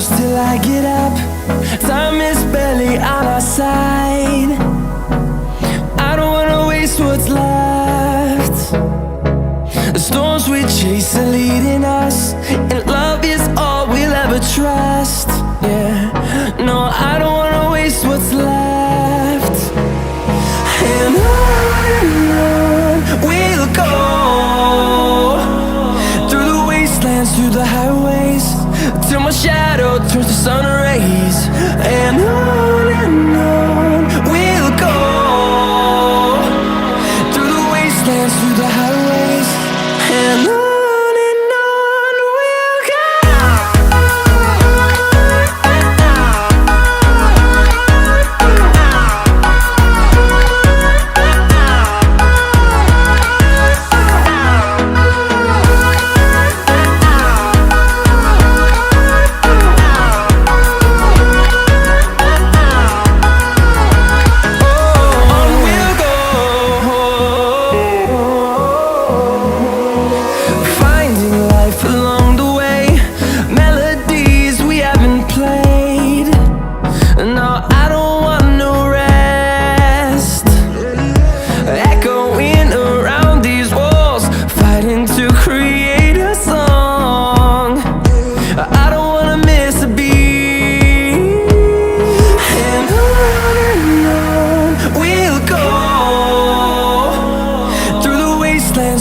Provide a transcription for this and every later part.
close till I get up. Time is barely on our side. I don't wanna waste what's left. The storms we chase are leading us, and love is all we'll ever trust. Yeah, no, I don't wanna waste what's left. And on we'll go, through the wastelands, through the highways, till my shadow turns to sun rays. And on we'll go, through the wastelands, through the highways, and on we'll go.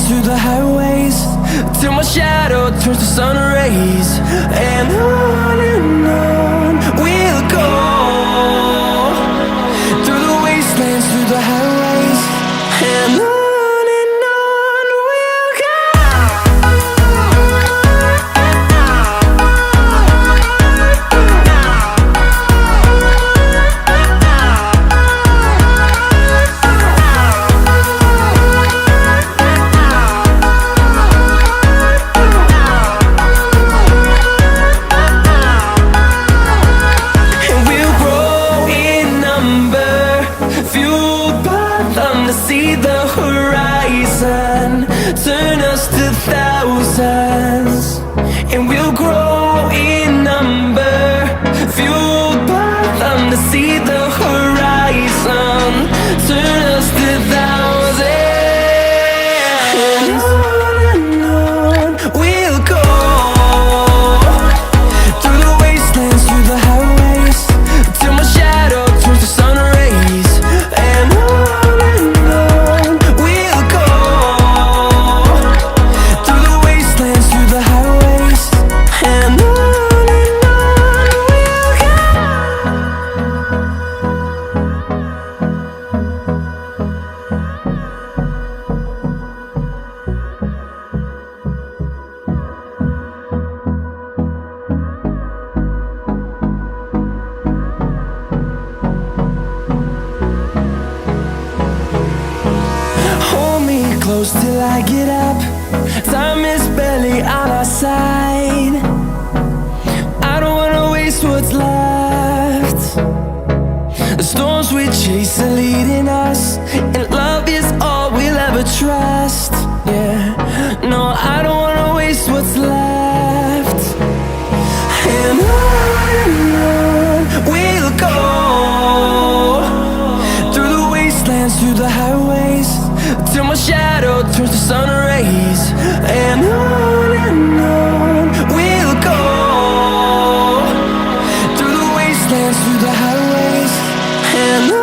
Through the highways, till my shadow turns to sun rays. And on we'll go, through the wastelands, through the highways, and on we'll go. To see the horizon turn us to thousands, and we'll grow in number, fueled by them. To see the horizon turn us to thousands, and on we'll go, through the wastelands, through the highways, till my shadow turns to sun rays. And close till I get up. Time is barely on our side. I don't wanna waste what's left. The storms we chase are leading us, and love is all we'll ever trust. Yeah, no, I don't wanna waste what's left. And on we'll go, through the wastelands, through the highways, till my shadow turns to sun rays. And on we'll go, through the wastelands, through the highways, and on.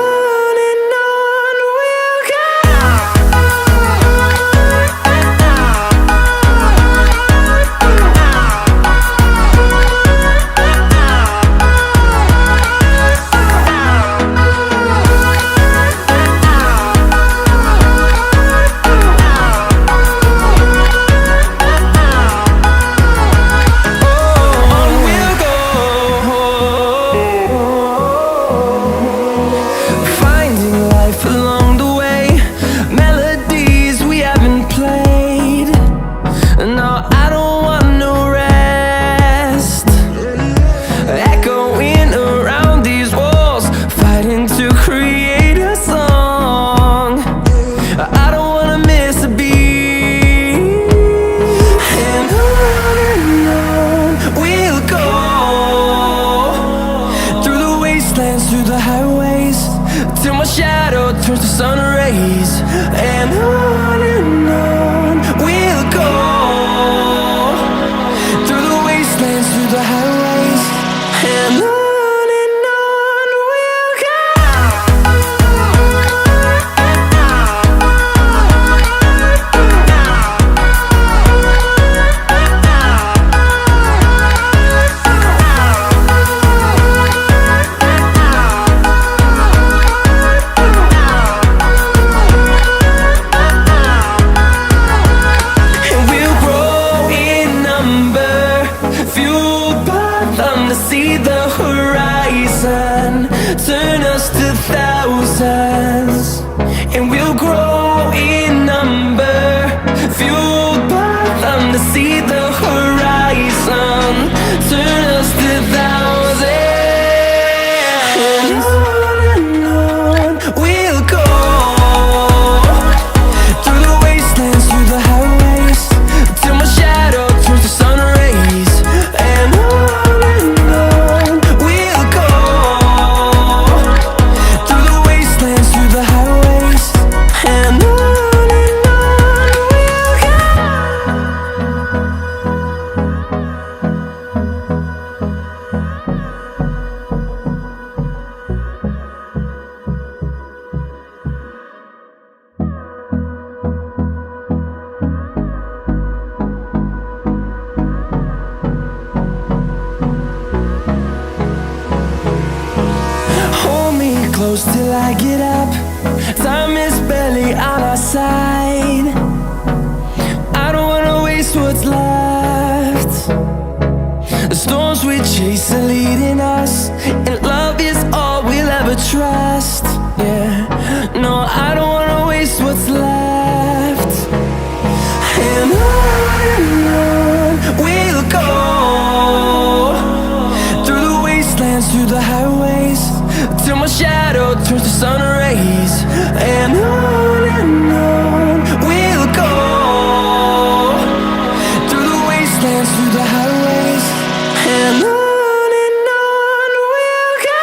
wastelands, through the highways, till my shadow turns to sun rays. And on we'll go, through the wastelands, through the highways, and on we'll go. See the horizon turn us to thousands, and we'll grow in number, fueled by them to see the horizon turn us to thousands. And on we'll go, through the wastelands, through the highways, till my shadow turns to sun rays. And close till I get up. Time is barely on our side. I don't wanna waste what's left. The storms we chase are leading us, and love is all we'll ever trust. Yeah, no, I don't wanna waste what's left. And on we'll go, through the wastelands, through the highways, till my shadow turns to sun rays. And on we'll go, through the wastelands, through the highways, and on we'll go.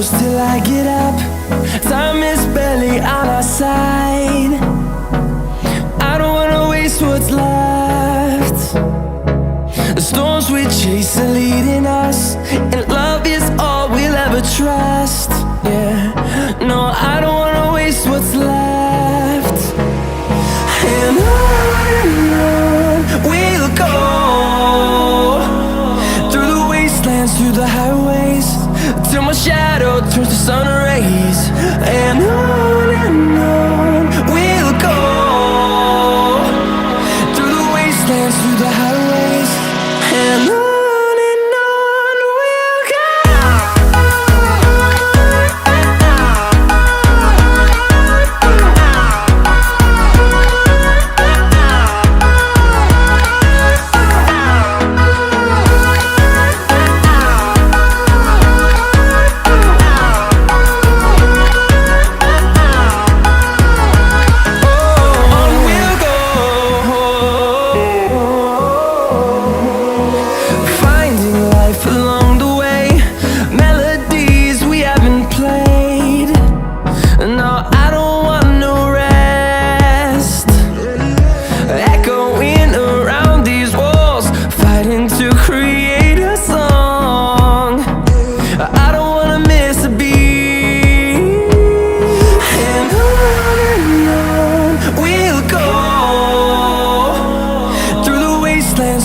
close till I get up. Time is barely on our side. I don't wanna waste what's left. The storms we chase are leading us, and love is all we'll ever trust. Yeah, no, I don't wanna waste what's left. And on we'll go, through the wastelands, through the highways, till my shadow turns to sun rays. And on we'll go, through the wastelands, through the highways, and on.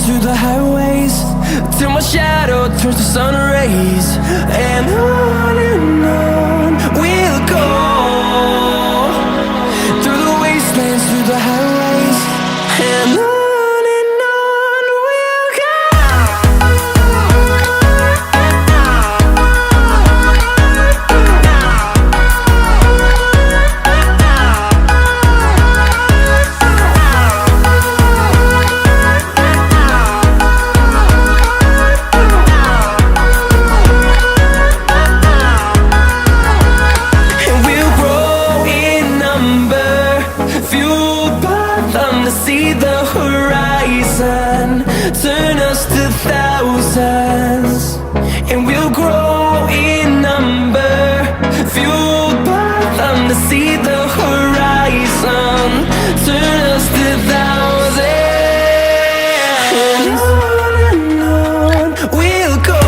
Through the highways, till my shadow turns to sun rays. And on we'll go, through the wastelands, through the highways, and on. See the horizon turn us to thousands, and we'll grow in number, fueled by them to see the horizon turn us to thousands. And on we'll go,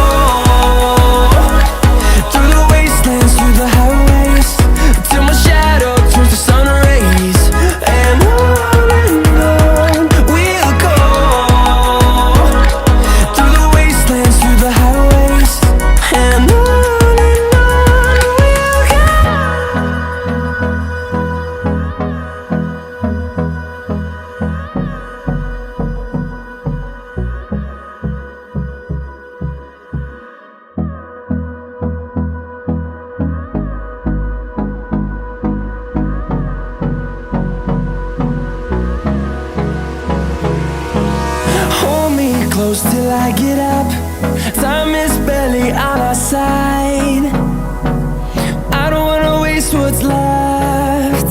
through the wastelands, through the highways, till my shadow turns to sun rays. And on close till I get up. Time is barely on our side. I don't wanna waste what's left.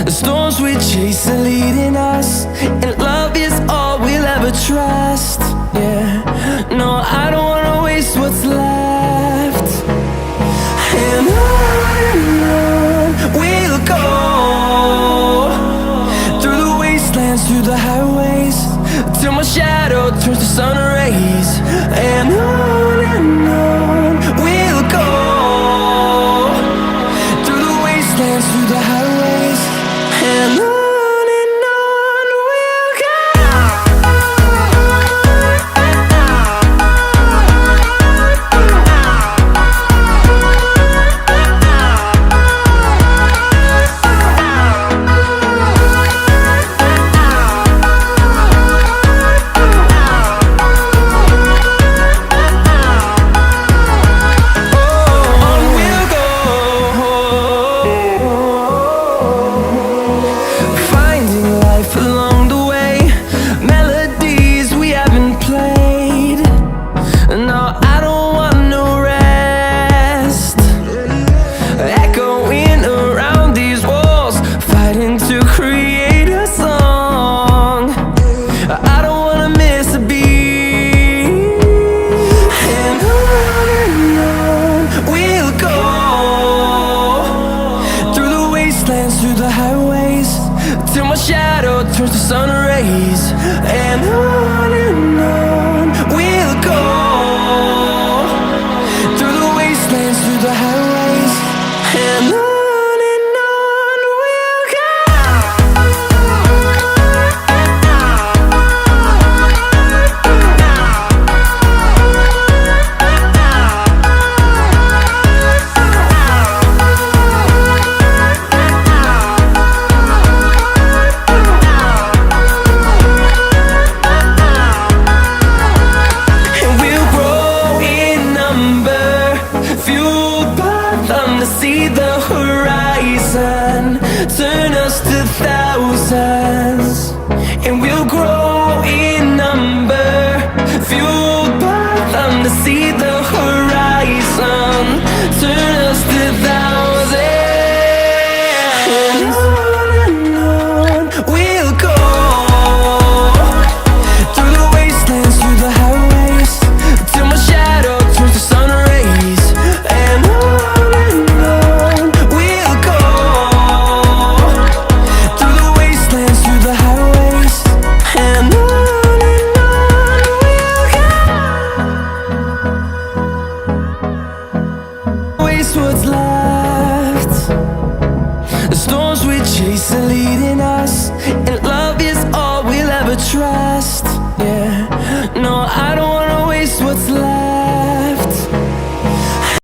The storms we chase are leading us, and love is all we'll ever trust. Yeah, no, I don't wanna waste what's left. And on we'll go, through the wastelands, through the highways, till my shadow turns to sun rays. And on we'll go, through the wastelands, through the highways, and on. We'll go. till my shadow turns to sun rays. And on we'll go, through the wastelands, through the highways, and on we'll go. To see the horizon, turn us to thousands.